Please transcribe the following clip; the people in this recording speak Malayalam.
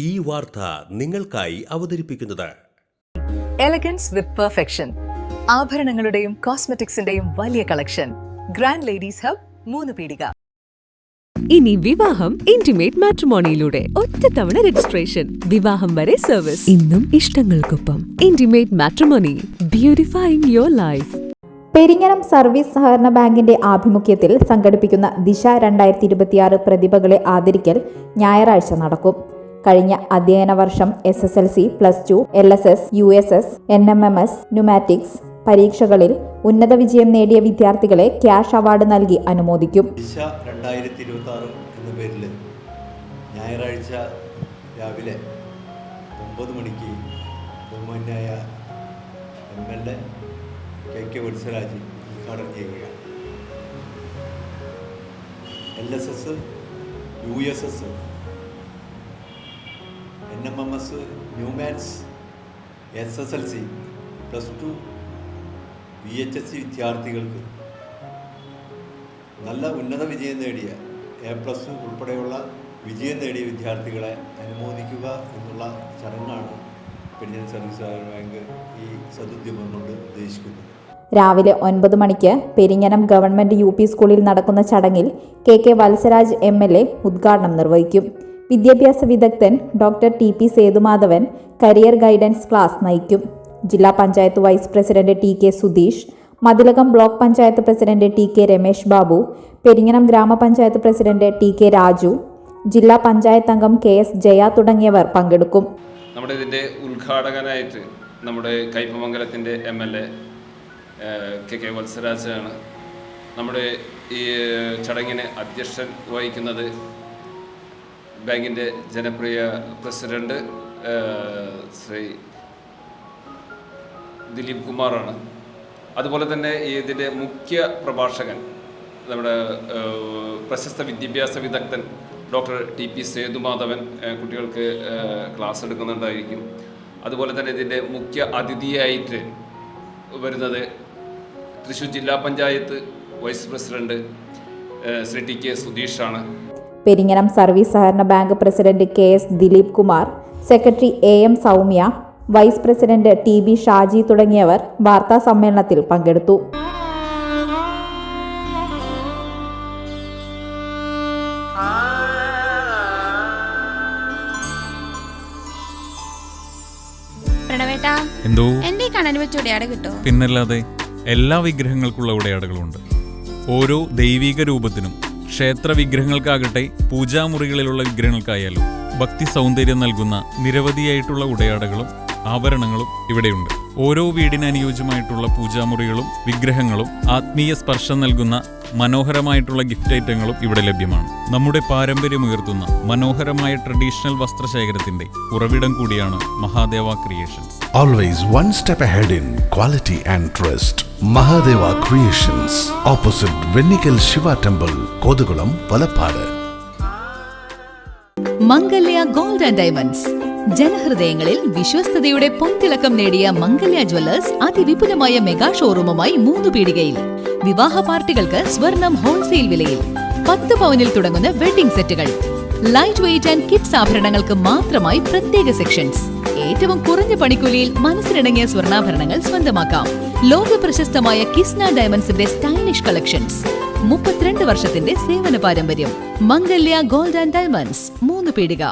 ഈ വാർത്ത നിങ്ങൾക്കായി അവതരിപ്പിക്കുന്നത് എലഗൻസ് വിത്ത് പെർഫെക്ഷൻ. ആഭരണങ്ങളുടെയും കോസ്മെറ്റിക്സിന്റെയും വലിയ കളക്ഷൻ. ഗ്രാൻഡ് ലേഡീസ് ഹബ്, 3 പീടിക. ഇനി വിവാഹം ഇന്റിമേറ്റ് മാട്രിമോണിയിലൂടെ ഒറ്റത്തവണ രജിസ്ട്രേഷൻ, വിവാഹം വരെ സർവീസ്. ഇന്നും ഇഷ്ടങ്ങൾക്കൊപ്പം intimate matrimony, beautifying your life. Peringanam service സഹകരണ ബാങ്കിന്റെ ആഭിമുഖ്യത്തിൽ സംഘടിപ്പിക്കുന്ന ദിശ 2026 പ്രതിഭകളെ ആദരിക്കൽ ഞായറാഴ്ച നടക്കും. കഴിഞ്ഞ അധ്യയന വർഷം SSLC, +2, LSS, USS, NMMS, pneumatics പരീക്ഷകളിൽ ഉന്നത വിജയം നേടിയ വിദ്യാർത്ഥികളെ ക്യാഷ് അവാർഡ് നൽകി അനുമോദിക്കും. ദിശ 2026 എന്ന പേരിൽ ഞായറാഴ്ച രാവിലെ 9 മണിക്ക് ബഹുമാന്യായ MLA KK വത്സരാജ് ഉദ്ഘാടനം ചെയ്യുകയാണ്. LSS, USS, NMMS, ന്യൂമാത്സ്, SSLC, +2, VHSC വിദ്യാർത്ഥികൾക്ക് നല്ല ഉന്നത വിജയം നേടിയ A+ ഉൾപ്പെടെയുള്ള വിജയം നേടിയ വിദ്യാർത്ഥികളെ അനുമോദിക്കുക എന്നുള്ള ചടങ്ങാണ് പെരിഞ്ഞനം സർവീസ് സഹകരണ ബാങ്ക് ഈ സദുദ്യമം കൊണ്ട് ഉദ്ദേശിക്കുന്നത്. രാവിലെ 9 മണിക്ക് പെരിങ്ങനം ഗവൺമെന്റ് UP സ്കൂളിൽ നടക്കുന്ന ചടങ്ങിൽ KK വത്സരാജ് MLA ഉദ്ഘാടനം നിർവഹിക്കും. വിദ്യാഭ്യാസ വിദഗ്ധൻ doctor TP Sethumadhavan career guidance class നയിക്കും. ജില്ലാ panchayat vice president TK Sudheesh, Mathilakam block panchayat president TK Ramesh Babu, Peringanam ഗ്രാമപഞ്ചായത്ത് പ്രസിഡന്റ് TK രാജു, ജില്ലാ പഞ്ചായത്ത് അംഗം KS ജയ തുടങ്ങിയവർ പങ്കെടുക്കും. നമ്മുടെ ഇതിൻ്റെ ഉദ്ഘാടകനായിട്ട് നമ്മുടെ കയ്പമംഗലത്തിൻ്റെ MLA KK വത്സരാജാണ്. നമ്മുടെ ഈ ചടങ്ങിന് അധ്യക്ഷൻ വഹിക്കുന്നത് ബാങ്കിൻ്റെ ജനപ്രിയ പ്രസിഡന്റ് ശ്രീ ദിലീപ് കുമാറാണ്. അതുപോലെ തന്നെ ഇതിൻ്റെ മുഖ്യ പ്രഭാഷകൻ നമ്മുടെ പ്രശസ്ത വിദ്യാഭ്യാസ വിദഗ്ധൻ ഡോക്ടർ TP സേതുമാധവൻ കുട്ടികൾക്ക് ക്ലാസ് എടുക്കുന്നുണ്ടായിരിക്കും. അതുപോലെ തന്നെ ഇതിൻ്റെ മുഖ്യ അതിഥിയായിട്ട് വരുന്നത് തൃശ്ശൂർ ജില്ലാ panchayat vice president Shri TK സുധീഷാണ്. പെരിങ്ങനം സർവീസ് സഹകരണ bank president KS Dileep Kumar, secretary AM Soumya, vice president TB Shaji തുടങ്ങിയവർ വാർത്താ സമ്മേളനത്തിൽ പങ്കെടുത്തു. പിന്നല്ലാതെ എല്ലാ വിഗ്രഹങ്ങൾക്കുള്ള ഉടയാടകളുണ്ട്. ഓരോ ദൈവിക രൂപത്തിനും ക്ഷേത്ര വിഗ്രഹങ്ങൾക്കാകട്ടെ പൂജാമുറികളിലുള്ള വിഗ്രഹങ്ങൾക്കായാലും ഭക്തി സൗന്ദര്യം നൽകുന്ന നിരവധിയായിട്ടുള്ള ഉടയാടകളും ആഭരണങ്ങളും ഇവിടെയുണ്ട്. ഓരോ വീടിന് അനുയോജ്യമായിട്ടുള്ള പൂജാമുറികളും വിഗ്രഹങ്ങളും ആത്മീയ സ്പർശം നൽകുന്ന മനോഹരമായിട്ടുള്ള ഗിഫ്റ്റ് ഐറ്റങ്ങളും ഇവിടെ ലഭ്യമാണ്. നമ്മുടെ പാരമ്പര്യമുയർത്തുന്ന മനോഹരമായ ട്രഡീഷണൽ വസ്ത്രശേഖരത്തിന്റെ ഉറവിടം കൂടിയാണ് Mahadeva creations. Always one step ahead in quality and trust. Mahadeva Creations, opposite Vennikal Shiva Temple, Kodugulam, Valapadu. Mangalya gold and diamonds. ജനഹൃദയങ്ങളിൽ വിശ്വസ്തയുടെ പൊൻതിളക്കം നേടിയ മംഗല്യ ജ്വല്ലേഴ്സ് അതിവിപുലമായ മെഗാ ഷോറൂമുമായി 3 പീടികയിൽ. വിവാഹ പാർട്ടികൾക്ക് സ്വർണം ഹോൾസെയിൽ വിലയിൽ. 10 പവനിൽ തുടങ്ങുന്ന വെഡിംഗ് സെറ്റുകൾ, ലൈറ്റ് വെയ്റ്റ് ആൻഡ് കിഡ്സ് ആഭരണങ്ങൾക്ക് മാത്രമായി പ്രത്യേക സെക്ഷൻസ്. ഏറ്റവും കുറഞ്ഞ പണിക്കൂലിയിൽ മനസ്സിനിണങ്ങിയ സ്വർണ്ണാഭരണങ്ങൾ സ്വന്തമാക്കാം. ലോക പ്രശസ്തമായ കിസ്ന ഡയമണ്ട്സിന്റെ സ്റ്റൈലിഷ് കളക്ഷൻസ്. 32 വർഷത്തിന്റെ സേവന പാരമ്പര്യം. മംഗല്യ ഗോൾഡ് ആൻഡ് ഡയമണ്ട്സ്, 3 പീടിക.